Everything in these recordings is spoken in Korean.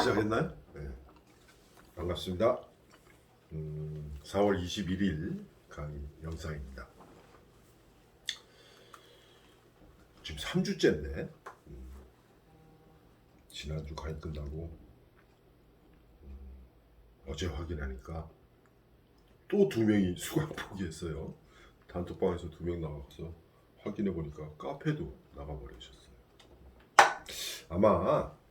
시작했나요? 네. 반갑습니다. 4월 21일 강의 영상입니다. 지금 3주째인데 지난주 강의 끝나고 어제 확인하니까 또 2명이 수강 포기했어요. 단톡방에서 2명 나와서 확인해 보니까 카페도 나가버리셨어요. 아마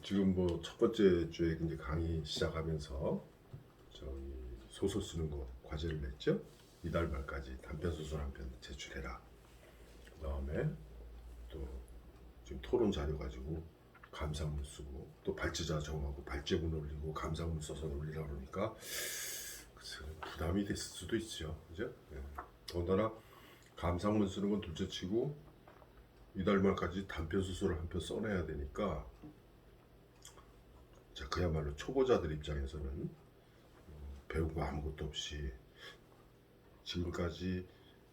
지금 뭐 첫 번째 주에 이제 강의 시작하면서 저희 소설 쓰는 거 과제를 냈죠. 이달 말까지 단편 소설 한 편 제출해라. 그다음에 또 지금 토론 자료 가지고 감상문 쓰고 또 발제자 정하고 발제문 올리고 감상문 써서 올리라 그러니까 부담이 됐을 수도 있죠. 그죠? 예. 더군다나 감상문 쓰는 건 둘째치고 이달 말까지 단편 소설을 한 편 써내야 되니까 자, 그야말로 초보자들 입장에서는 배운 거 아무것도 없이 지금까지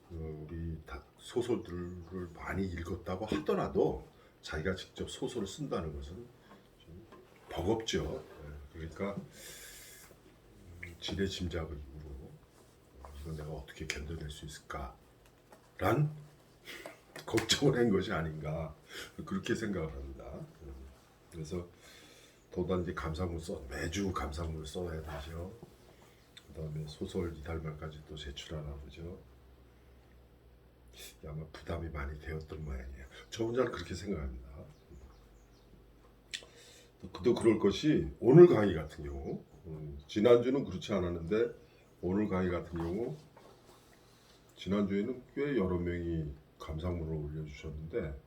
우리 다 소설들을 많이 읽었다고 하더라도 자기가 직접 소설을 쓴다는 것은 좀 버겁죠. 그러니까 지레짐작으로 이건 내가 어떻게 견뎌낼 수 있을까란 걱정을 한 것이 아닌가 그렇게 생각을 합니다. 그래서 더단 이제 감상문 매주 감상문을 써야 되죠. 그다음에 소설 이달 말까지 또 제출하나 보죠. 아마 부담이 많이 되었던 모양이에요. 저 혼자는 그렇게 생각합니다. 또 그럴 것이 오늘 강의 같은 경우 지난주는 그렇지 않았는데 오늘 강의 같은 경우 지난주에는 꽤 여러 명이 감상문을 올려주셨는데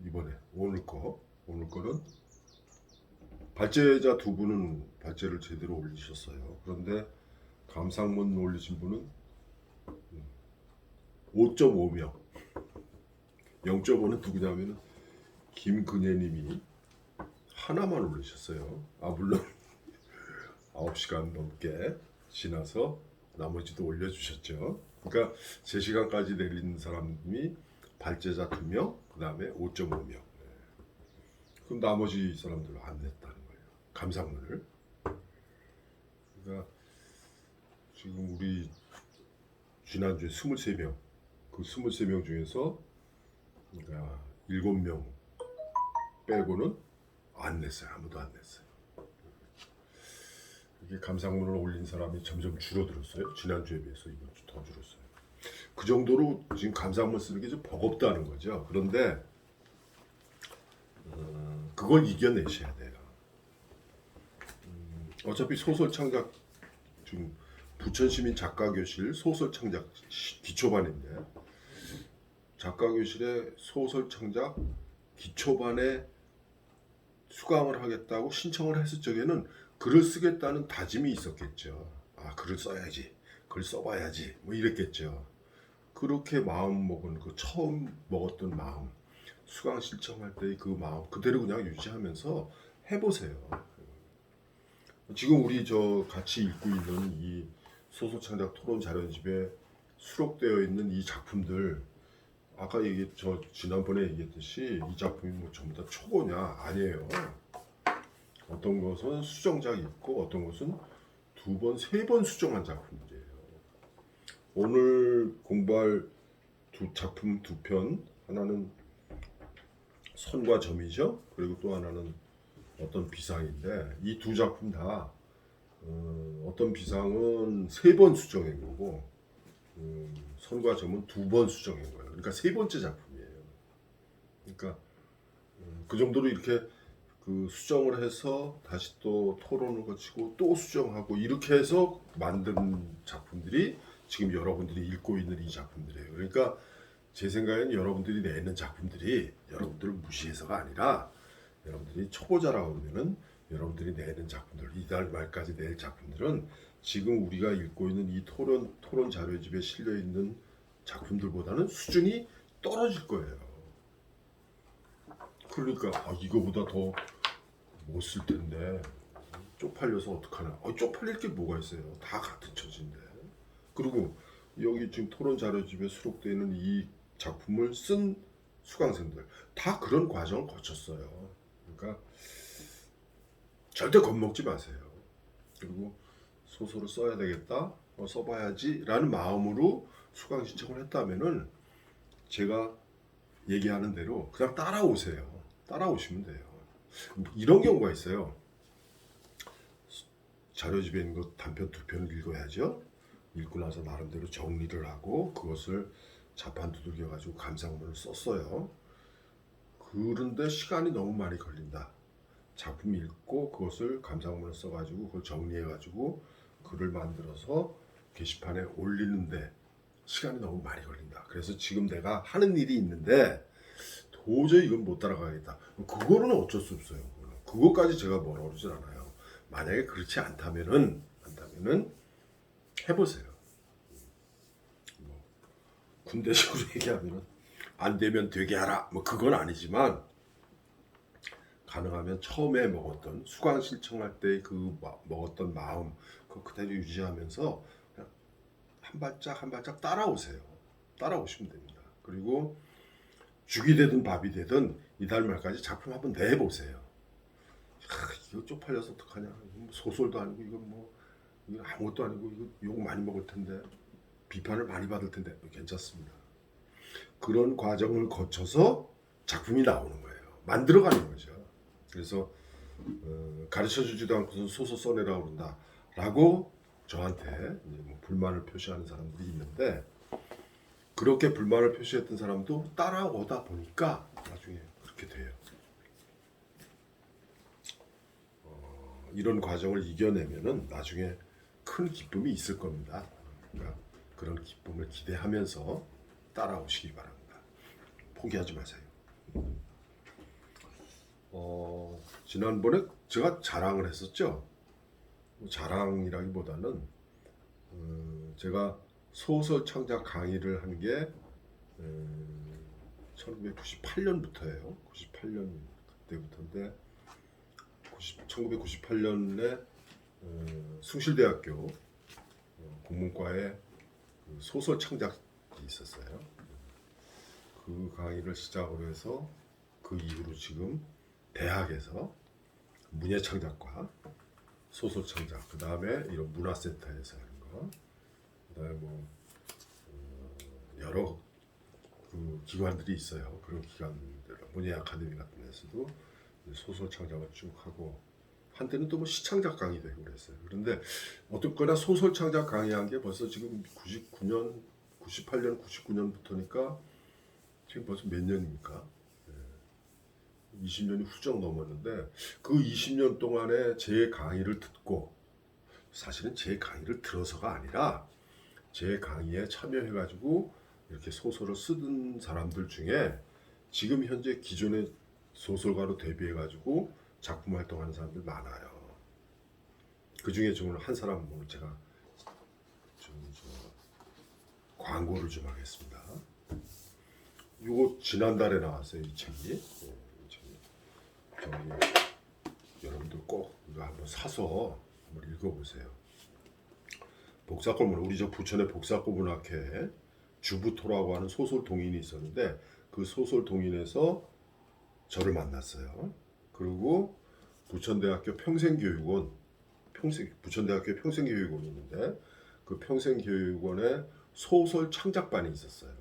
이번에 오늘 거는 발제자 2분은 발제를 제대로 올리셨어요. 그런데 감상문 올리신 분은 5.5명 0.5는 누구냐면은 김근혜님이 하나만 올리셨어요. 물론 9시간 넘게 지나서 나머지도 올려주셨죠. 그러니까 3시간까지 내린 사람이 발제자 2명, 그 다음에 5.5명. 그럼 나머지 사람들은 안 냈다는 거예요. 감상문을. 그러니까 지금 우리 지난주에 23명, 그 23명 중에서 그러니까 7명 빼고는 안 냈어요. 아무도 안 냈어요. 이게 감상문을 올린 사람이 점점 줄어들었어요. 지난주에 비해서 이번 주 더 줄었어요. 그 정도로 지금 감상문 쓰는 게 좀 버겁다는 거죠. 그런데 그걸 이겨내셔야 돼요. 어차피 소설 창작 지금 부천시민 작가교실 소설 창작 기초반인데 작가교실에 소설 창작 기초반에 수강을 하겠다고 신청을 했을 적에는 글을 쓰겠다는 다짐이 있었겠죠. 글을 써야지, 글 써봐야지, 뭐 이랬겠죠. 그렇게 마음 먹은 그 처음 먹었던 마음, 수강 신청할 때의 그 마음 그대로 그냥 유지하면서 해보세요. 지금 우리 같이 읽고 있는 이 소설 창작 토론 자료집에 수록되어 있는 이 작품들 아까 지난번에 얘기했듯이 이 작품이 뭐 전부 다 초고냐? 아니에요. 어떤 것은 수정작이 있고 어떤 것은 2번, 3번 수정한 작품들이에요. 오늘 공부할 작품 2편 하나는 선과 점이죠. 그리고 또 하나는 어떤 비상인데 이 2 작품 다 어떤 비상은 3번 수정한 거고 선과 점은 2번 수정한 거예요. 그러니까 3번째 작품이에요. 그러니까 그 정도로 이렇게 그 수정을 해서 다시 또 토론을 거치고 또 수정하고 이렇게 해서 만든 작품들이 지금 여러분들이 읽고 있는 이 작품들이에요. 그러니까 제 생각에는 여러분들이 내는 작품들이 여러분들을 무시해서가 아니라 여러분들이 초보자라고 하면은 여러분들이 내는 작품들 이달 말까지 낼 작품들은 지금 우리가 읽고 있는 이 토론 자료집에 실려 있는 작품들보다는 수준이 떨어질 거예요. 그러니까 이거보다 더 못 쓸 텐데 쪽팔려서 어떡하나. 쪽팔릴 게 뭐가 있어요. 다 같은 처지인데. 그리고 여기 지금 토론 자료집에 수록되어 있는 이 작품을 쓴 수강생들 다 그런 과정을 거쳤어요. 그러니까 절대 겁먹지 마세요. 그리고 소설을 써야 되겠다, 써봐야지라는 마음으로 수강 신청을 했다면은 제가 얘기하는 대로 그냥 따라오세요. 따라오시면 돼요. 이런 경우가 있어요. 자료집에 있는 거 단편 두 편을 읽어야죠. 읽고 나서 나름대로 정리를 하고 그것을 자판 두들겨 가지고 감상문을 썼어요. 그런데 시간이 너무 많이 걸린다. 작품 읽고 그것을 감상문을 써가지고 그걸 정리해가지고 글을 만들어서 게시판에 올리는데 시간이 너무 많이 걸린다. 그래서 지금 내가 하는 일이 있는데 도저히 이건 못 따라가겠다. 그거는 어쩔 수 없어요. 그거까지 제가 뭐라 그러진 않아요. 만약에 그렇지 않다면은 해보세요. 뭐 군대식으로 얘기하면은 안 되면 되게 하라. 뭐 그건 아니지만 가능하면 처음에 먹었던 수강 신청할 때 그 먹었던 마음 그거 그대로 유지하면서 그냥 한 발짝 한 발짝 따라오세요. 따라오시면 됩니다. 그리고 죽이 되든 밥이 되든 이달 말까지 작품 한번 내보세요. 이거 쪽팔려서 어떡하냐. 소설도 아니고 이거 아무것도 아니고 이거 욕 많이 먹을 텐데 비판을 많이 받을 텐데 괜찮습니다. 그런 과정을 거쳐서 작품이 나오는 거예요. 만들어가는 거죠. 그래서 가르쳐주지도 않고서 소설 써내라고 그런다 라고 저한테 뭐 불만을 표시하는 사람들이 있는데 그렇게 불만을 표시했던 사람도 따라오다 보니까 나중에 그렇게 돼요. 이런 과정을 이겨내면은 나중에 큰 기쁨이 있을 겁니다. 그러니까 그런 기쁨을 기대하면서 따라오시기 바랍니다. 포기하지 마세요. 지난번에 제가 자랑을 했었죠. 자랑이라기보다는 제가 소설 창작 강의를 한 게 1998년부터예요. 98년 그때부터인데 1998년에 숭실대학교 국문과에 소설 창작이 있었어요. 그 강의를 시작으로 해서 그 이후로 지금 대학에서 문예창작과 소설창작, 그 다음에 이런 문화센터에서 하는 거, 그 다음에 뭐 여러 그 기관들이 있어요. 그런 기관들, 문예 아카데미 같은 데서도 소설창작을 쭉 하고 한때는 또 뭐 시창작 강의도 하고 그랬어요. 그런데 어떻거나 소설창작 강의한 게 벌써 지금 99년, 98년, 99년부터니까 지금 벌써 몇 년입니까? 20년이 훌쩍 넘었는데 그 20년 동안에 제 강의를 듣고 사실은 제 강의를 들어서가 아니라 제 강의에 참여해가지고 이렇게 소설을 쓰던 사람들 중에 지금 현재 기존의 소설가로 데뷔해가지고 작품 활동하는 사람들 많아요. 그 중에 저는 한 사람 오늘 제가 좀 광고를 좀 하겠습니다. 이거 지난달에 나왔어요. 이 책이. 여러분들 꼭 이거 한번 사서 한번 읽어보세요. 복사골문, 우리 저 부천의 복사골문학회에 주부토라고 하는 소설 동인이 있었는데 그 소설 동인에서 저를 만났어요. 그리고 부천대학교 평생교육원, 부천대학교 평생교육원이 있는데 그 평생교육원에 소설 창작반이 있었어요.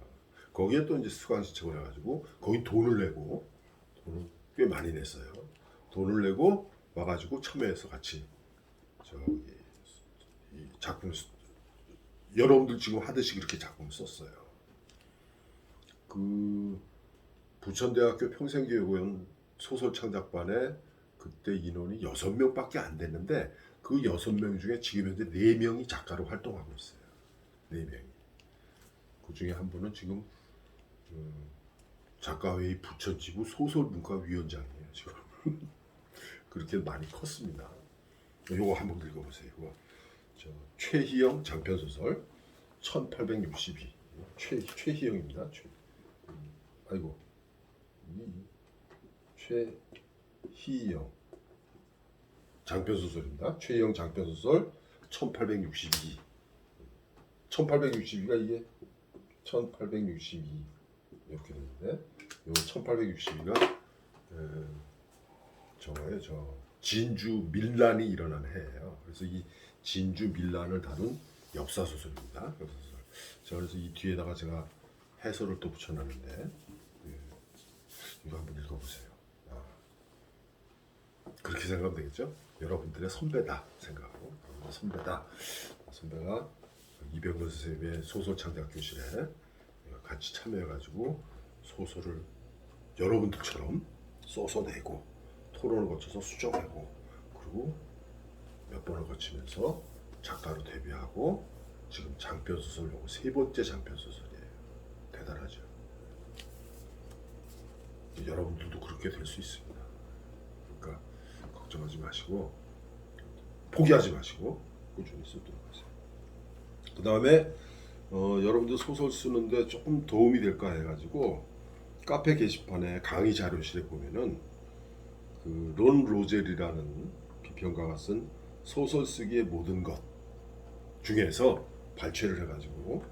거기에 또 이제 수강 신청을 해가지고 거기 돈을 꽤 많이 냈어요. 돈을 내고 와가지고 참여해서 같이 저기 이 작품을 여러분들 지금 하듯이 그렇게 작품을 썼어요. 그 부천대학교 평생교육원 소설 창작반에 그때 인원이 6명밖에 안 됐는데 그 6명 중에 지금 현재 4명이 작가로 활동하고 있어요. 4명이. 그 중에 한 분은 지금 작가회의 부천지부 소설문화위원장이에요. 지금. 그렇게 많이 컸습니다. 요거 한번 읽어보세요. 이거 최희영 장편소설 1862. 최희영입니다. 아이고 최희영 장편소설입니다. 최희영 장편소설 1862. 1862가 이게 1862 이렇게 되는데 요 1862가 저거예요. 저 진주 밀란이 일어난 해예요. 그래서 이 진주 밀란을 다룬 역사 소설입니다. 역사 소설. 자, 그래서 이 뒤에다가 제가 해설을 또 붙여놨는데 이거 한번 읽어보세요. 그렇게 생각하면 되겠죠? 여러분들의 선배다 생각하고 선배다. 선배가 이병건 선생님의 소설 창작 교실에 같이 참여해가지고 소설을 여러분들처럼 써서내고 토론을 거쳐서 수정하고 그리고 몇 번을 거치면서 작가로 데뷔하고 지금 장편 소설 요거 세 번째 장편 소설이에요. 대단하죠. 여러분들도 그렇게 될 수 있습니다. 그러니까 걱정하지 마시고 포기하지 마시고 꾸준히 쓰도록 하세요. 그 다음에 여러분들 소설 쓰는데 조금 도움이 될까 해가지고 카페 게시판에 강의 자료실에 보면은 그 론 로젤이라는 비평가가 쓴 소설 쓰기의 모든 것 중에서 발췌를 해가지고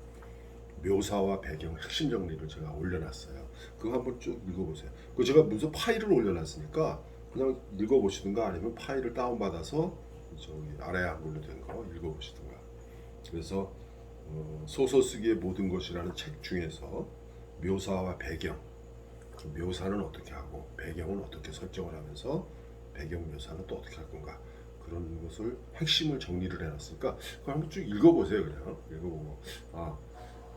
묘사와 배경 핵심 정리를 제가 올려놨어요. 그거 한번 쭉 읽어보세요. 그 제가 문서 파일을 올려놨으니까 그냥 읽어보시든가 아니면 파일을 다운받아서 저기 아래 한글로 된 거 읽어보시든가. 그래서 소설 쓰기의 모든 것이라는 책 중에서 묘사와 배경, 그 묘사는 어떻게 하고 배경은 어떻게 설정을 하면서 배경 묘사는 또 어떻게 할 건가 그런 것을 핵심을 정리를 해놨으니까 그걸 한번 쭉 읽어보세요. 그냥 읽어보고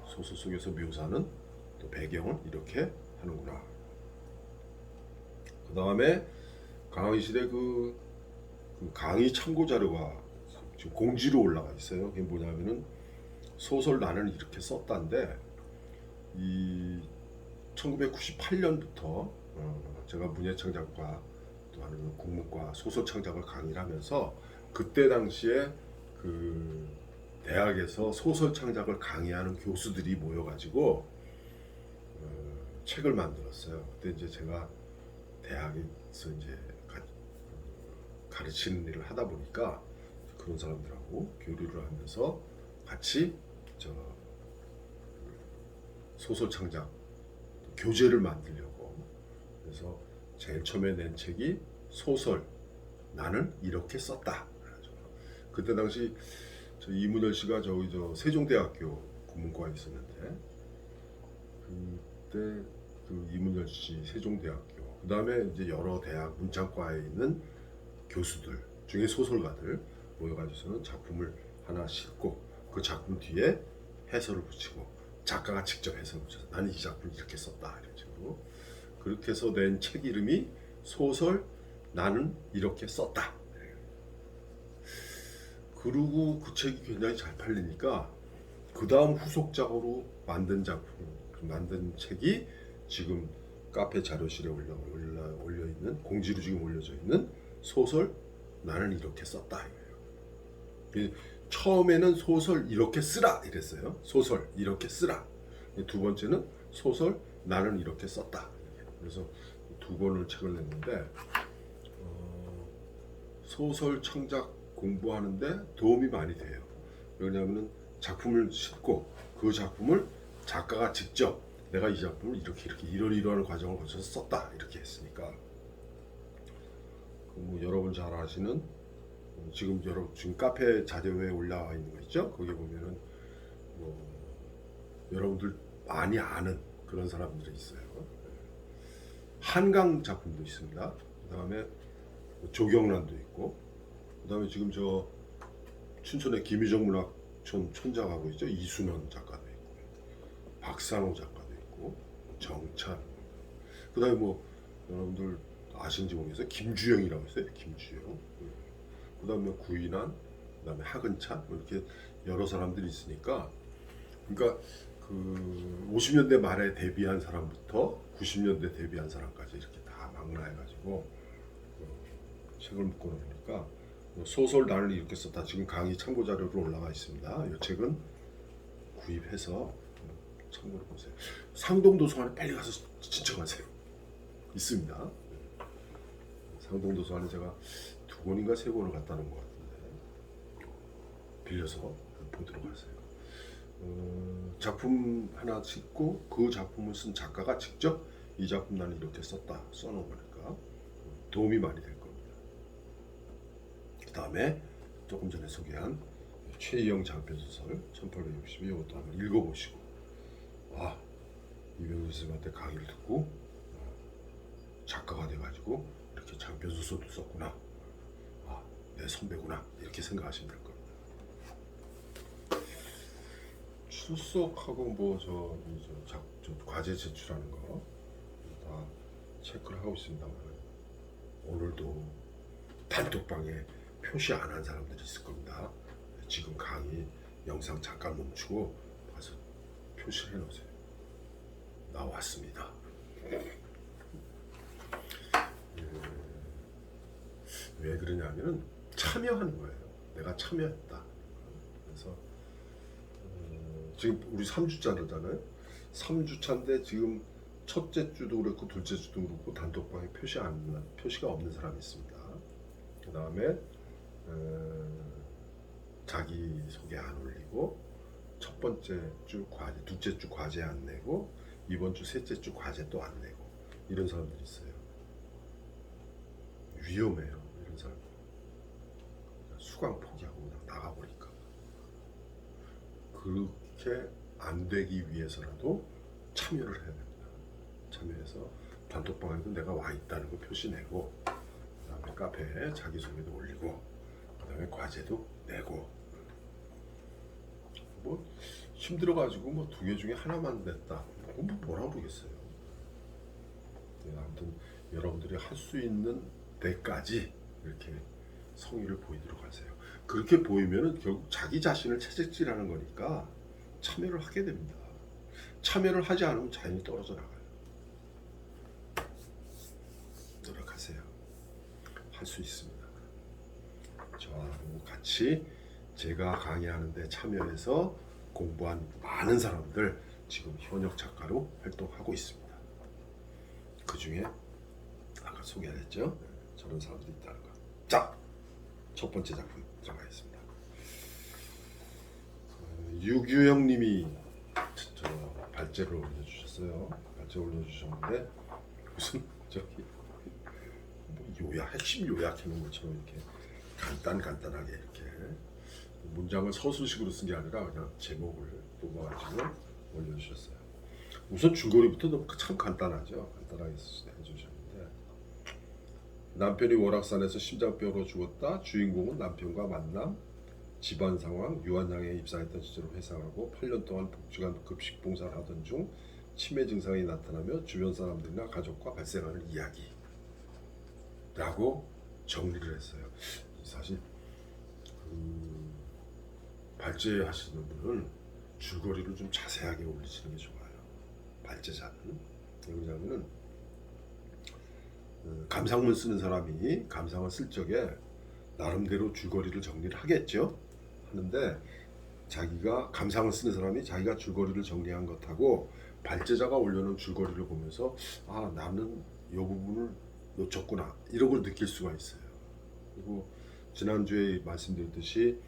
소설 속에서 묘사는 또 배경은 이렇게 하는구나. 그 다음에 강의실에 그 강의 참고 자료가 지금 공지로 올라가 있어요. 그게 뭐냐면은 소설 나는 이렇게 썼다인데 이 1998년부터 제가 문예창작과 또 하는 국문과 소설 창작을 강의를 하면서 그때 당시에 그 대학에서 소설 창작을 강의하는 교수들이 모여가지고 책을 만들었어요. 그때 이제 제가 대학에서 이제 가르치는 일을 하다 보니까 그런 사람들하고 교류를 하면서 같이 소설 창작 교재를 만들려고 그래서 제일 처음에 낸 책이 소설 나는 이렇게 썼다. 그때 당시 이문열 씨가 저기 세종대학교 국문과에 있었는데 그때 그 이문열 씨 세종대학교 그 다음에 이제 여러 대학 문창과에 있는 교수들 중에 소설가들 모여가지고서는 작품을 하나 싣고 그 작품 뒤에 해설을 붙이고 작가가 직접 해설을 붙여서 나는 이 작품을 이렇게 썼다 이런 식으로 그렇게 해서 낸 책 이름이 소설 나는 이렇게 썼다. 그리고 그 책이 굉장히 잘 팔리니까 그 다음 후속작으로 만든 만든 책이 지금 카페 자료실에 올려 있는 공지로 지금 올려져 있는 소설 나는 이렇게 썼다 이거예요. 처음에는 소설 이렇게 쓰라 이랬어요. 소설 이렇게 쓰라. 두 번째는 소설 나는 이렇게 썼다. 그래서 두 권을 책을 냈는데 소설 창작 공부하는데 도움이 많이 돼요. 왜냐하면 작품을 싣고 그 작품을 작가가 직접 내가 이 작품을 이렇게 이러이러한 과정을 거쳐서 썼다 이렇게 했으니까 뭐 여러분 잘 아시는 지금 카페 자료에 올라와 있는 거 있죠? 거기 보면은 여러분들 많이 아는 그런 사람들이 있어요. 한강 작품도 있습니다. 그 다음에 조경란도 있고, 그 다음에 지금 춘천의 김유정 문학촌 촌장하고 있죠. 이순원 작가도 있고, 박상호 작가도 있고, 정찬. 그 다음에 여러분들 아시는지 모르겠어요. 김주영이라고 있어요. 김주영. 그 다음에 구인환, 그 다음에 하근찬 이렇게 여러 사람들이 있으니까 그러니까 그 50년대 말에 데뷔한 사람부터 90년대 데뷔한 사람까지 이렇게 다 망라해가지고 책을 묶어놓으니까 소설 나는 이렇게 썼다. 지금 강의 참고 자료로 올라가 있습니다. 이 책은 구입해서 참고를 보세요. 상동도서관에 빨리 가서 신청하세요. 있습니다. 상동도서관에 제가 2권인가 3권을 갖다 놓은 것 같은데 빌려서 보도록 하세요. 작품 하나 짓고 그 작품을 쓴 작가가 직접 이 작품 나는 이렇게 썼다 써놓은 거니까 도움이 많이 될 겁니다. 그 다음에 조금 전에 소개한 최희영 장편 소설 1862 이것도 한번 읽어보시고 이병수 선생님한테 강의를 듣고 작가가 돼가지고 이렇게 장편 소설도 썼구나, 내 선배구나 이렇게 생각하시면 될 겁니다. 출석하고 뭐 저 과제 제출하는 거 다 체크를 하고 있습니다만 오늘도 단톡방에 표시 안 한 사람들이 있을 겁니다. 지금 강의 영상 잠깐 멈추고 가서 표시를 해놓으세요. 나왔습니다. 왜 그러냐면은 참여하는 거예요. 내가 참여했다. 그래서 지금 우리 3주차잖아요. 3주차인데 지금 첫째 주도 그렇고 둘째 주도 그렇고 단톡방에 표시가 없는 사람이 있습니다. 그 다음에 자기 소개 안 올리고 첫 번째 주 과제, 둘째 주 과제 안 내고 이번 주 셋째 주 과제 또 안 내고 이런 사람들이 있어요. 위험해요. 이런 사람. 수강 포기하고 그냥 나가버리니까. 그렇게 안 되기 위해서라도 참여를 해야 됩니다. 참여해서 단톡방에도 내가 와 있다는 거 표시내고, 그다음에 카페에 자기소개도 올리고, 그다음에 과제도 내고. 뭐 힘들어가지고 뭐 2개 중에 하나만 냈다. 그건 뭐 뭐라 모르겠어요. 아무튼 여러분들이 할 수 있는 데까지 이렇게 성의를 보이도록 하세요. 그렇게 보이면은 결국 자기 자신을 채찍질하는 거니까 참여를 하게 됩니다. 참여를 하지 않으면 자연히 떨어져 나가요. 노력하세요. 할 수 있습니다. 저하고 같이 제가 강의하는데 참여해서 공부한 많은 사람들 지금 현역 작가로 활동하고 있습니다. 그 중에 아까 소개했죠? 저런 사람들이 있다는 거. 자, 첫 번째 작품 들어가겠습니다. 유규영님이 발제를 올려주셨어요. 발제 올려주셨는데 무슨 뭐 핵심 요약해놓은 것처럼 이렇게 간단하게 이렇게 문장을 서술식으로 쓴 게 아니라 그냥 제목을 뽑아가지고 올려주셨어요. 우선 줄거리부터 참 간단하죠. 간단하게 해주셨는데, 남편이 월악산에서 심장병으로 죽었다. 주인공은 남편과 만남, 집안 상황, 유한양에 입사했던 시절을 회상하고 8년 동안 복지관 급식 봉사를 하던 중 치매 증상이 나타나며 주변 사람들이나 가족과 발생하는 이야기라고 정리를 했어요. 사실 발제하시는 분은 줄거리를 좀 자세하게 올리시는 게 좋아요. 발제자는. 왜냐하면 감상문 쓰는 사람이 감상을 쓸 적에 나름대로 줄거리를 정리를 하겠죠. 하는데 자기가 감상을 쓰는 사람이 자기가 줄거리를 정리한 것하고 발제자가 올려놓은 줄거리를 보면서 나는 이 부분을 놓쳤구나 이런 걸 느낄 수가 있어요. 그리고 지난주에 말씀드렸듯이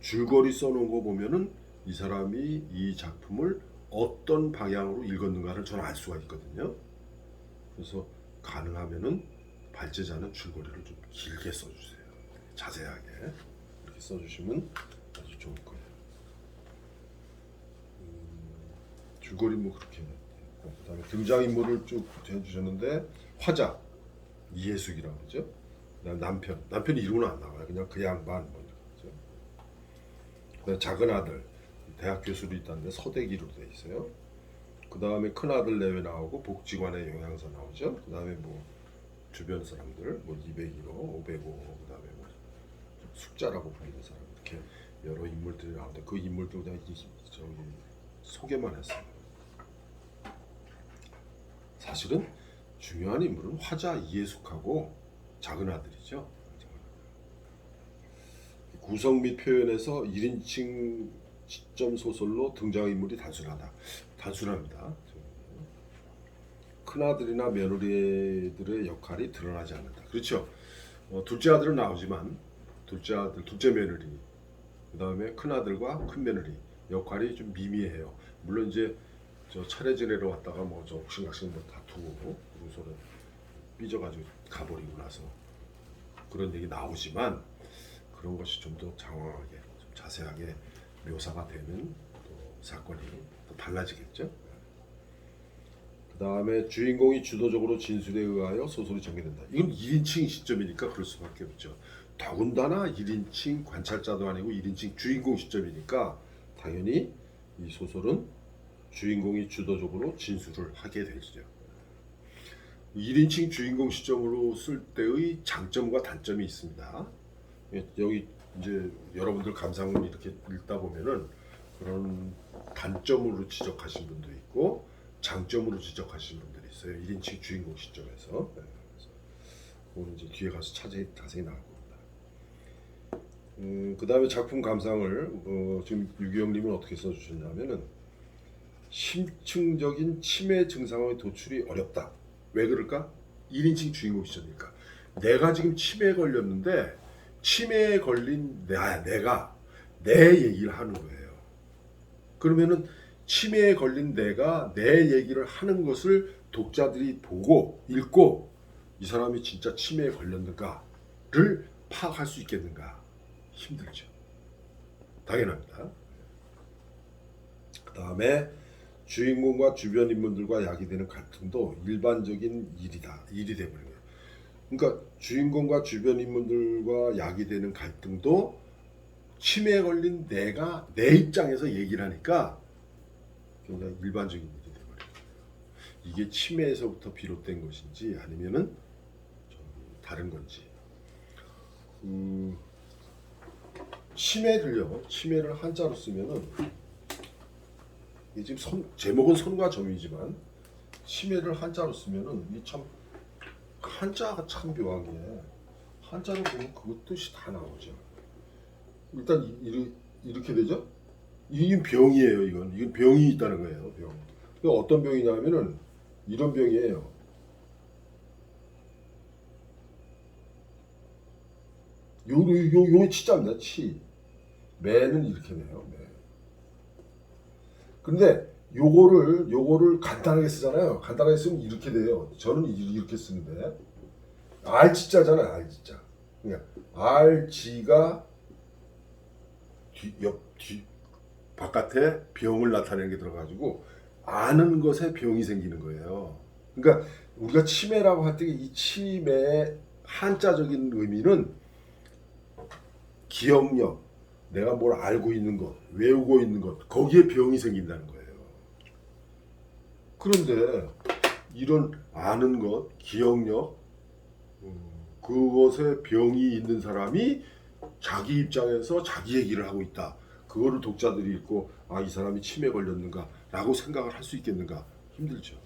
줄거리 써놓은 거 보면은 이 사람이 이 작품을 어떤 방향으로 읽었는가를 저는 알 수가 있거든요. 그래서 가능하면은 발제자는 줄거리를 좀 길게 써주세요. 자세하게 이렇게 써주시면 아주 좋을 거예요. 줄거리 뭐 그렇게 있고, 그다음에 등장인물을 쭉 해주셨는데 화자 이해숙이라고 그러죠. 그다음 남편이 이름은 안 나와요. 그냥 그 양반 먼저 그렇죠. 그다음 작은 아들 대학 교수로 있다는데 서대기로 돼 있어요. 그 다음에 큰 아들 내외 나오고 복지관의 영양사 나오죠. 그 다음에 뭐 주변 사람들 뭐 201호, 505, 그 다음에 뭐 숙자라고 불리는 사람 이렇게 여러 인물들이 나오는데 그 인물들 그냥 소개만 했어요. 사실은 중요한 인물은 화자 이해숙하고 작은 아들이죠. 구성 및 표현에서 1인칭 시점 소설로 등장인물이 단순합니다. 큰아들이나 며느리들의 역할이 드러나지 않는다. 그렇죠. 둘째 아들은 나오지만 둘째 며느리, 그 다음에 큰아들과 큰며느리 역할이 좀 미미해요. 물론 이제 저 차례 지내러 왔다가 뭐 저 옥신각신 뭐 다투고 그리고서는 삐져가지고 가버리고 나서 그런 얘기 나오지만 그런 것이 좀 더 장황하게, 좀 자세하게 묘사가 되는 또 사건이 또 달라지겠죠. 그 다음에 주인공이 주도적으로 진술에 의하여 소설이 전개된다. 이건 1인칭 시점이니까 그럴 수밖에 없죠. 더군다나 1인칭 관찰자도 아니고 1인칭 주인공 시점이니까 당연히 이 소설은 주인공이 주도적으로 진술을 하게 되죠. 1인칭 주인공 시점으로 쓸 때의 장점과 단점이 있습니다. 여기 이제 여러분들 감상을 이렇게 읽다 보면은 그런 단점으로 지적하신 분도 있고 장점으로 지적하신 분들이 있어요. 1인칭 주인공 시점에서. 그거는 이제 뒤에 가서 자세히 나올 겁니다. 그 다음에 작품 감상을 지금 유기영님은 어떻게 써주셨냐면은 심층적인 치매 증상의 도출이 어렵다. 왜 그럴까? 1인칭 주인공 시점이니까. 내가 지금 치매에 걸렸는데 치매에 걸린 내가 내 얘기를 하는 거예요. 그러면은 치매에 걸린 내가 내 얘기를 하는 것을 독자들이 보고 읽고 이 사람이 진짜 치매에 걸렸는가를 파악할 수 있겠는가? 힘들죠. 당연합니다. 그 다음에 주인공과 주변 인물들과 야기되는 갈등도 일반적인 일이 돼버린 거예요. 그러니까 주인공과 주변 인물들과 야기되는 갈등도 치매에 걸린 내가 내 입장에서 얘기를 하니까 굉장히 일반적인 일이 돼버린 거예요. 이게 치매에서부터 비롯된 것인지 아니면은 좀 다른 건지. 치매를 한자로 쓰면은 이게 지금 제목은 선과 점이지만 치매를 한자로 쓰면은 이 참 한자가 참 묘한 게 한자로 보면 그 뜻이 다 나오죠. 일단 이렇게 되죠. 이건 병이에요. 이건 병이 있다는 거예요. 병. 어떤 병이냐면은 이런 병이에요. 요 치자입니다. 치. 매는 이렇게 돼요. 매. 근데 요거를 간단하게 쓰잖아요. 간단하게 쓰면 이렇게 돼요. 저는 이렇게 쓰는데 알지자잖아요. 알지자. 그러니까 알지가 뒤 바깥에 병을 나타내는 게 들어가지고 아는 것에 병이 생기는 거예요. 그러니까 우리가 치매라고 할 때 이 치매의 한자적인 의미는 기억력, 내가 뭘 알고 있는 것, 외우고 있는 것, 거기에 병이 생긴다는 거예요. 그런데 이런 아는 것, 기억력, 그것에 병이 있는 사람이 자기 입장에서 자기 얘기를 하고 있다. 그거를 독자들이 읽고 이 사람이 치매 걸렸는가 라고 생각을 할 수 있겠는가? 힘들죠.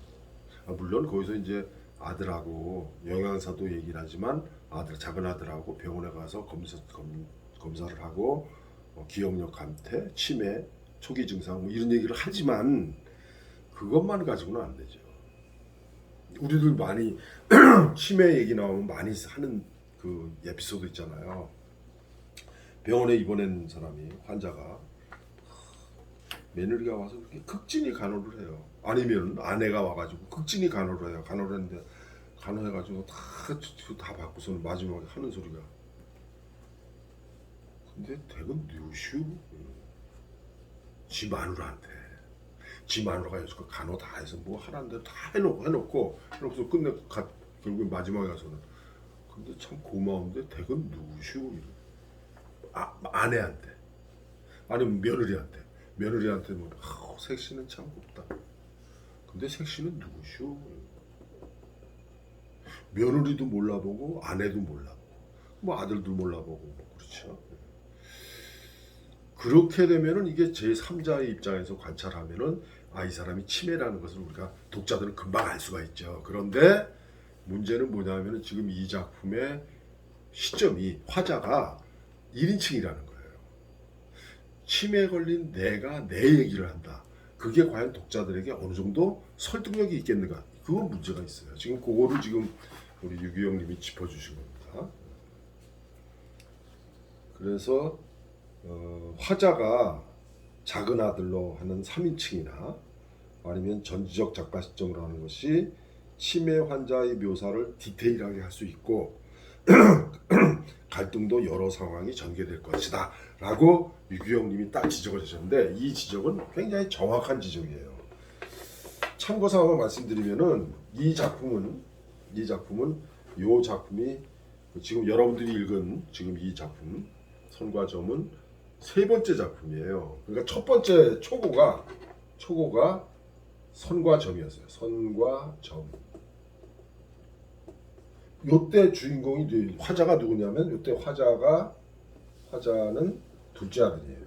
물론 거기서 이제 아들하고 영양사도 얘기를 하지만 작은 아들하고 병원에 가서 검사를 하고 기억력 감퇴, 치매, 초기 증상 이런 얘기를 하지만 그것만 가지고는 안 되죠. 우리들 많이 치매 얘기 나오면 많이 하는 그 에피소드 있잖아요. 병원에 입원한 사람이 환자가 며느리가 와서 그렇게 극진히 간호를 해요. 아니면 아내가 와가지고 극진히 간호를 해요. 간호를 했는데 간호해가지고 다 받고서는 마지막에 하는 소리가 근데 대건 뉴슈 지 마누라가 여지껏 간호 다 해서 뭐 하라는 대로 다 해놓고 그러고서 결국 마지막에 가서는 근데 참 고마운데 대건 누구시오 아내한테 아니면 며느리한테 뭐 색시는 참 곱다 근데 색시는 누구시오 며느리도 몰라보고 아내도 몰라보고 뭐 아들도 몰라보고 뭐 그렇죠. 그렇게 되면은 이게 제3자의 입장에서 관찰하면은 이 사람이 치매라는 것을 우리가 독자들은 금방 알 수가 있죠. 그런데 문제는 뭐냐면은 지금 이 작품의 시점이 화자가 1인칭이라는 거예요. 치매에 걸린 내가 내 얘기를 한다. 그게 과연 독자들에게 어느 정도 설득력이 있겠는가? 그건 문제가 있어요. 지금 그거를 지금 우리 유기영님이 짚어주신 겁니다. 그래서 화자가 작은 아들로 하는 3인칭이나 아니면 전지적 작가 시점으로 하는 것이 치매 환자의 묘사를 디테일하게 할 수 있고 갈등도 여러 상황이 전개될 것이다 라고 유규영님이 딱 지적을 하셨는데, 이 지적은 굉장히 정확한 지적이에요. 참고사항을 말씀드리면은 이 작품은 이 작품이 지금 여러분들이 읽은 지금 이 작품 선과 점은 세 번째 작품이에요. 그러니까 첫 번째 초고가 선과 점이었어요. 선과 점. 요때 주인공이 화자가 누구냐면, 요때 화자는 둘째 아들이에요.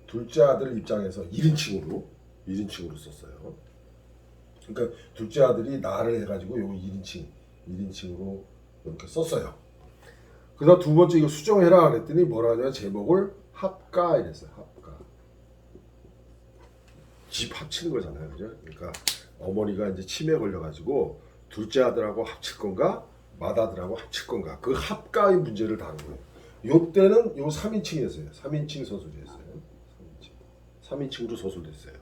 둘째 아들 입장에서 1인칭으로 썼어요. 그러니까 둘째 아들이 나를 해가지고 요거 1인칭으로 이렇게 썼어요. 그다음 두 번째 이거 수정해라 그랬더니 뭐라 하냐면 제목을 합가 이랬어요. 합가. 집 합치는 거잖아요, 그죠? 그러니까 어머니가 이제 치매에 걸려가지고 둘째 아들하고 합칠 건가, 맏아들하고 합칠 건가, 그 합가의 문제를 다루고요. 요 때는 요 3인칭이었어요. 3인칭 서술이었어요. 3인칭으로 서술됐어요.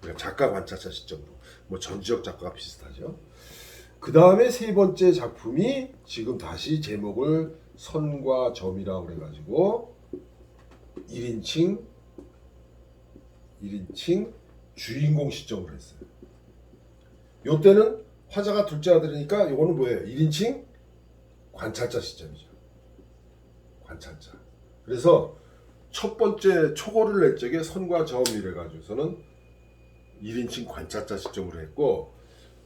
그러니까 작가 관찰자 시점으로. 뭐 전지적 작가가 비슷하죠. 그 다음에 세 번째 작품이 지금 다시 제목을 선과 점이라고 그래가지고 1인칭 주인공 시점으로 했어요. 요때는 화자가 둘째 아들이니까 요거는 뭐예요? 1인칭 관찰자 시점이죠. 관찰자. 그래서 첫 번째 초고를 낼 적에 선과 점이래 가지고서는 1인칭 관찰자 시점으로 했고,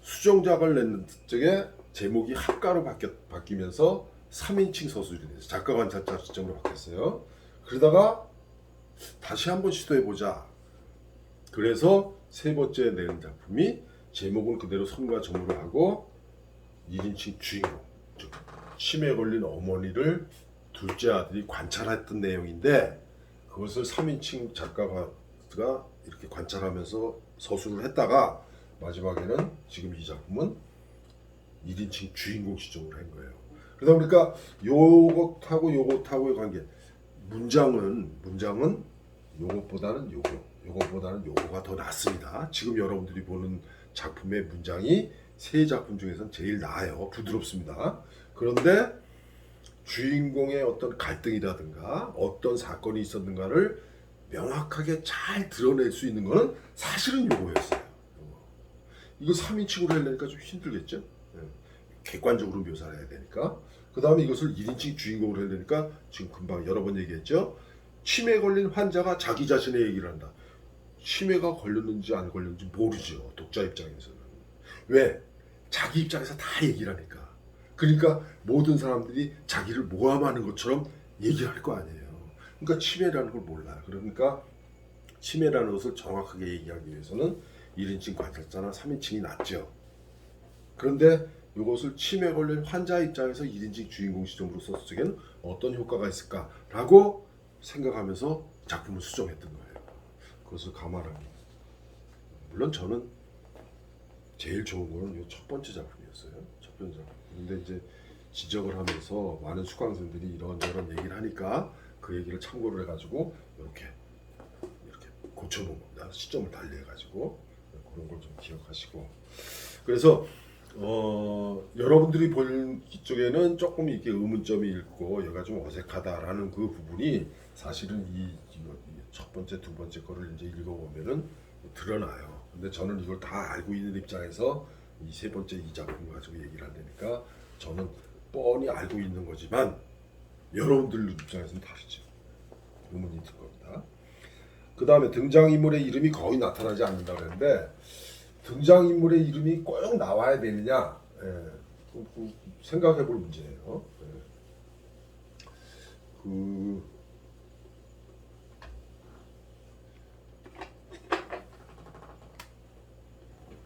수정작을 낸 적에 제목이 합가로 바뀌면서 3인칭 서술이 됐어요. 작가 관찰자 시점으로 바뀌었어요. 그러다가 다시 한번 시도해보자. 그래서 세 번째 낸 작품이 제목은 그대로 선과 점으로 하고 1인칭 주인공, 즉 치매에 걸린 어머니를 둘째 아들이 관찰했던 내용인데, 그것을 3인칭 작가가 이렇게 관찰하면서 서술을 했다가 마지막에는 지금 이 작품은 1인칭 주인공 시점으로 한 거예요. 그러다 보니까 요것하고의 관계, 문장은 요것보다는 요거가 더 낫습니다. 지금 여러분들이 보는 작품의 문장이 세 작품 중에서는 제일 나아요. 부드럽습니다. 그런데 주인공의 어떤 갈등이라든가 어떤 사건이 있었는가를 명확하게 잘 드러낼 수 있는 것은 사실은 요거였어요. 이거 3인칭으로 하려니까 좀 힘들겠죠? 객관적으로 묘사를 해야 되니까. 그 다음에 이것을 1인칭 주인공으로 해야 되니까, 지금 금방 여러 번 얘기했죠? 치매에 걸린 환자가 자기 자신의 얘기를 한다. 치매가 걸렸는지 안 걸렸는지 모르죠, 독자 입장에서는. 왜? 자기 입장에서 다 얘기를 하니까. 그러니까 모든 사람들이 자기를 모함하는 것처럼 얘기를 할 거 아니에요. 그러니까 치매라는 걸 몰라요. 그러니까 치매라는 것을 정확하게 얘기하기 위해서는 1인칭 관찰자나 3인칭이 낫죠. 그런데 이것을 치매 걸린 환자 입장에서 1인칭 주인공 시점으로 썼을 적에는 어떤 효과가 있을까라고 생각하면서 작품을 수정했던 거예요. 그것을 감안합니다. 물론 저는 제일 좋은 거는 이 첫 번째 작품이었어요. 첫 번째 작품. 근데 이제 지적을 하면서 많은 수강생들이 이런저런 얘기를 하니까 그 얘기를 참고를 해가지고 이렇게 고쳐놓은 겁니다. 시점을 달리해가지고 그런 걸 좀 기억하시고. 그래서 여러분들이 볼 쪽에는 조금 이렇게 의문점이 있고 얘가 좀 어색하다라는 그 부분이 사실은 이 첫 번째, 두 번째 거를 이제 읽어보면은 드러나요. 근데 저는 이걸 다 알고 있는 입장에서 이 세 번째 이 작품을 가지고 얘기를 하려니까 저는 뻔히 알고 있는 거지만 여러분들 입장에서는 다르죠. 의문이 들 겁니다. 그 다음에 등장인물의 이름이 거의 나타나지 않는다 그랬는데, 등장인물의 이름이 꼭 나와야 되느냐, 생각해 볼 문제예요.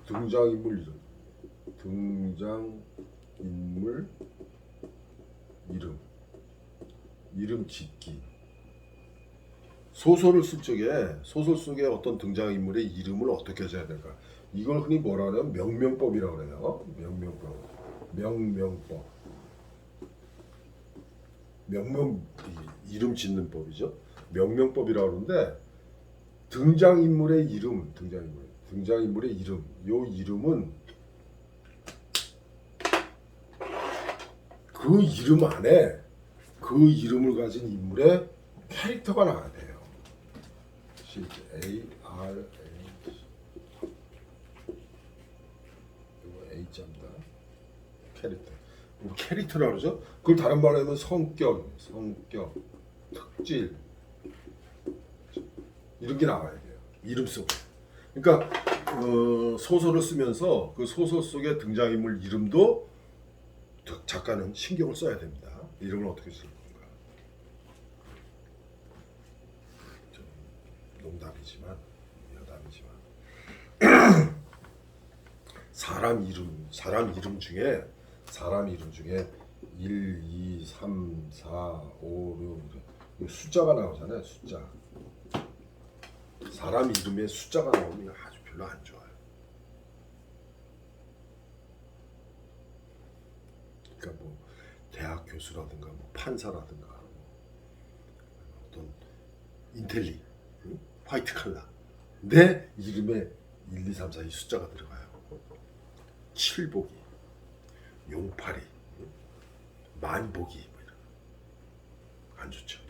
등장인물 이름 짓기. 소설을 쓸 적에 소설 속에 어떤 등장인물의 이름을 어떻게 해야 될까? 이걸 흔히 뭐라 하냐면 명명법이라고 그래요. 명명법. 이름 짓는 법이죠. 명명법이라고 그러는데, 등장인물의 이름, 요 이름은 그 이름 안에 그 이름을 가진 인물의 캐릭터가 나와야 돼요. A R A 이거 A 자입니다. 캐릭터. 뭐 캐릭터라고 그러죠? 그걸 다른 말로 하면 성격, 특질 이런 게 나와야 돼요. 이름 속에. 그러니까 소설을 쓰면서 그 소설 속의 등장인물 이름도 작가는 신경을 써야 됩니다. 이름을 어떻게 쓸 건가? 좀 농담이지만 여담이지만 사람 이름 중에 1, 2, 3, 4, 5, 6 숫자가 나오잖아요. 숫자. 사람 이름에 숫자가 나오면 아주 별로 안 좋아요. 그러니까 뭐 대학 교수라든가 뭐 판사라든가 어떤 인텔리, 화이트 칼라 내 이름에 1, 2, 3, 4 이 숫자가 들어가요. 칠복이, 용팔이, 만복이 뭐 이런 안 좋죠.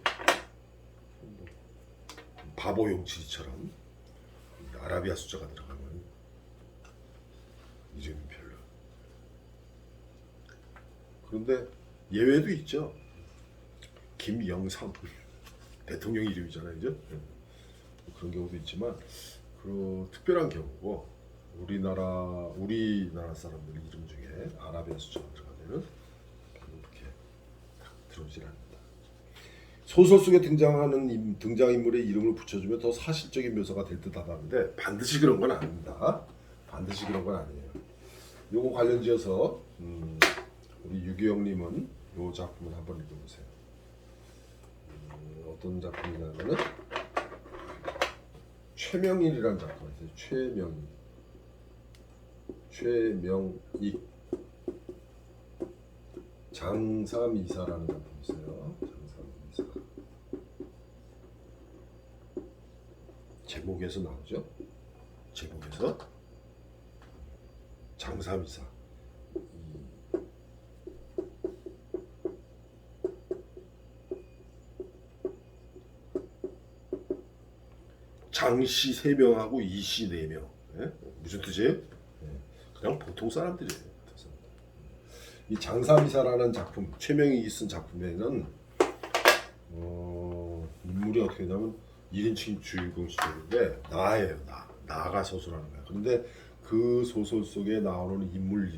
바보 용칠이처럼 아라비아 숫자가 들어가면 이름이 별로. 그런데 예외도 있죠. 김영삼 대통령 이름이잖아요, 그죠? 그런 경우도 있지만 그 특별한 경우고 우리나라 사람들 이름 중에 아라비아 숫자가 들어가면은 그렇게 들어오질 않는다. 소설 속에 등장하는 등장인물의 이름을 붙여주면 더 사실적인 묘사가 될 듯하다는데 반드시 그런 건 아닙니다. 반드시 그런 건 아니에요. 요거 관련지어서 우리 유기영님은 요 작품을 한번 읽어보세요. 어떤 작품이냐면은 최명일이라는 작품이 있어요. 최명익 장삼이사라는 작품이 있어요. 장삼이사 제목에서 나오죠. 제목에서 장삼이사 장씨 3명하고 이씨 4명. 예? 무슨 뜻이에요? 그냥 보통 사람들이에요. 이 장삼이사라는 작품, 최명익이 쓴 작품에는 인물이 어떻게 되냐면 1인칭 주인공 시절인데 나예요. 나가 소설하는 거야. 그런데 그 소설 속에 나오는 인물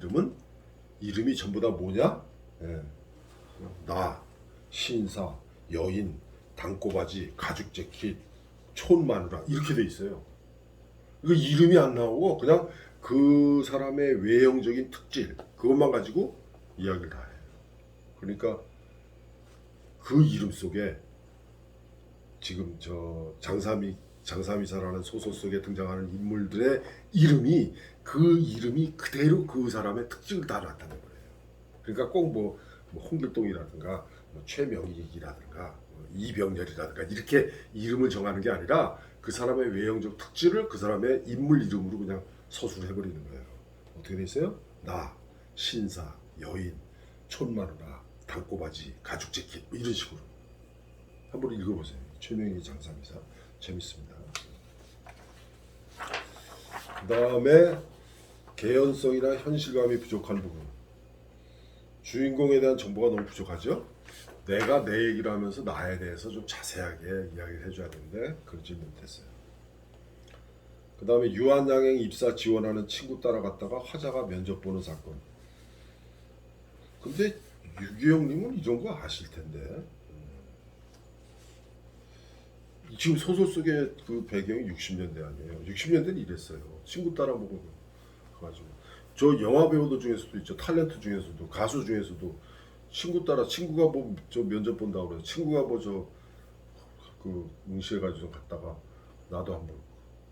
이름이 전부 다 뭐냐? 예. 나, 신사, 여인, 단꼬바지, 가죽 재킷, 촌마누라 이렇게 돼 있어요. 그 이름이 안 나오고 그냥 그 사람의 외형적인 특질 그것만 가지고 이야기를 다 해요. 그러니까 그 이름 속에 지금 저 장삼이사라는 소설 속에 등장하는 인물들의 이름이 그대로 그 사람의 특징을 다 나타내는 거예요. 그러니까 꼭 뭐 홍길동이라든가 뭐 최명익이라든가 뭐 이병렬이라든가 이렇게 이름을 정하는 게 아니라 그 사람의 외형적 특질을 그 사람의 인물 이름으로 그냥 서술해 버리는 거예요. 어떻게 돼 있어요? 나, 신사, 여인, 촌마누라, 단꼬바지, 가죽 재킷 뭐 이런 식으로 한번 읽어보세요. 최명희 장삼이사 재밌습니다. 그 다음에 개연성이나 현실감이 부족한 부분. 주인공에 대한 정보가 너무 부족하죠. 내가 내 얘기를 하면서 나에 대해서 좀 자세하게 이야기를 해줘야 되는데 그러지 못했어요. 그 다음에 유한양행 입사 지원하는 친구 따라갔다가 화자가 면접 보는 사건. 근데 유기영님은 이런 거 아실 텐데 지금 소설 속의 그 배경이 60년대 아니에요. 60년대는 이랬어요. 친구 따라보고 가지고 저 영화 배우들 중에서도 있죠. 탤런트 중에서도 가수 중에서도 친구가 뭐 저 면접 본다고 그래서 친구가 뭐 저 그 응시해가지고 갔다가 나도 한번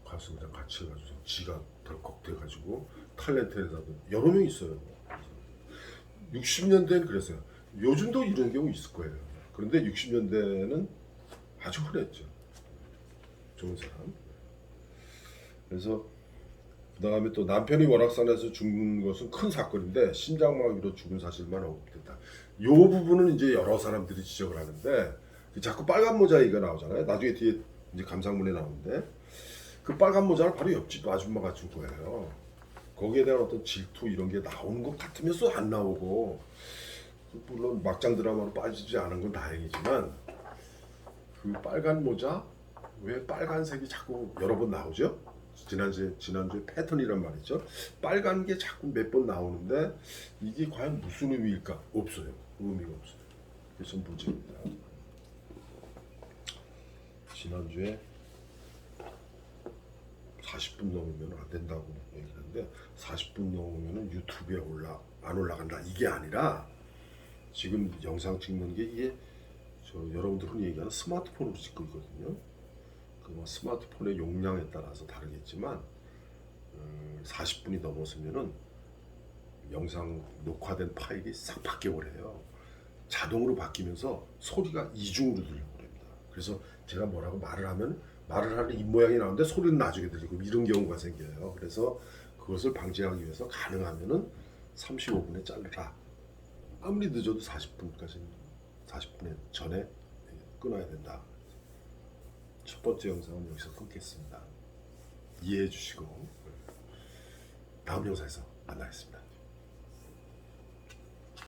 가서 그냥 같이 해가지고 지가 덜컥 돼가지고 탤런트에서도 여러 명 있어요. 60년대는 그랬어요. 요즘도 이런 경우 있을 거예요. 그런데 60년대는 아주 흔했죠. 좋은 사람. 그래서 그 다음에 또 남편이 월악산에서 죽은 것은 큰 사건인데 심장마비로 죽은 사실만 언급됐다. 이 부분은 이제 여러 사람들이 지적을 하는데 자꾸 빨간 모자 얘기가 나오잖아요. 나중에 뒤에 이제 감상문에 나오는데 그 빨간 모자를 바로 옆집 아줌마가 준 거예요. 거기에 대한 어떤 질투 이런 게 나오는 것 같으면서 안 나오고 물론 막장 드라마로 빠지지 않은 건 다행이지만 그 빨간 모자 왜 빨간색이 자꾸 여러 번 나오죠? 지난주에 패턴이란 말이죠. 빨간 게 자꾸 몇 번 나오는데 이게 과연 무슨 의미일까? 없어요. 의미가 없어요. 그래서 문제입니다. 지난주에 40분 넘으면 안 된다고 얘기했는데 40분 넘으면 유튜브에 안 올라간다 이게 아니라 지금 영상 찍는 게 이게 여러분들 흔히 얘기하는 스마트폰으로 찍고 있거든요. 그 스마트폰의 용량에 따라서 다르겠지만 40분이 넘었으면은 영상 녹화된 파일이 싹 바뀌어버려요. 자동으로 바뀌면서 소리가 이중으로 들려버립니다. 그래서 제가 뭐라고 말을 하는 입 모양이 나오는데 소리는 나중에 들리고 이런 경우가 생겨요. 그래서 그것을 방지하기 위해서 가능하면은 35분에 자르라. 아무리 늦어도 40분에 전에 끊어야 된다. 첫 번째 영상은 여기서 끊겠습니다. 이해해 주시고 다음 영상에서 만나겠습니다.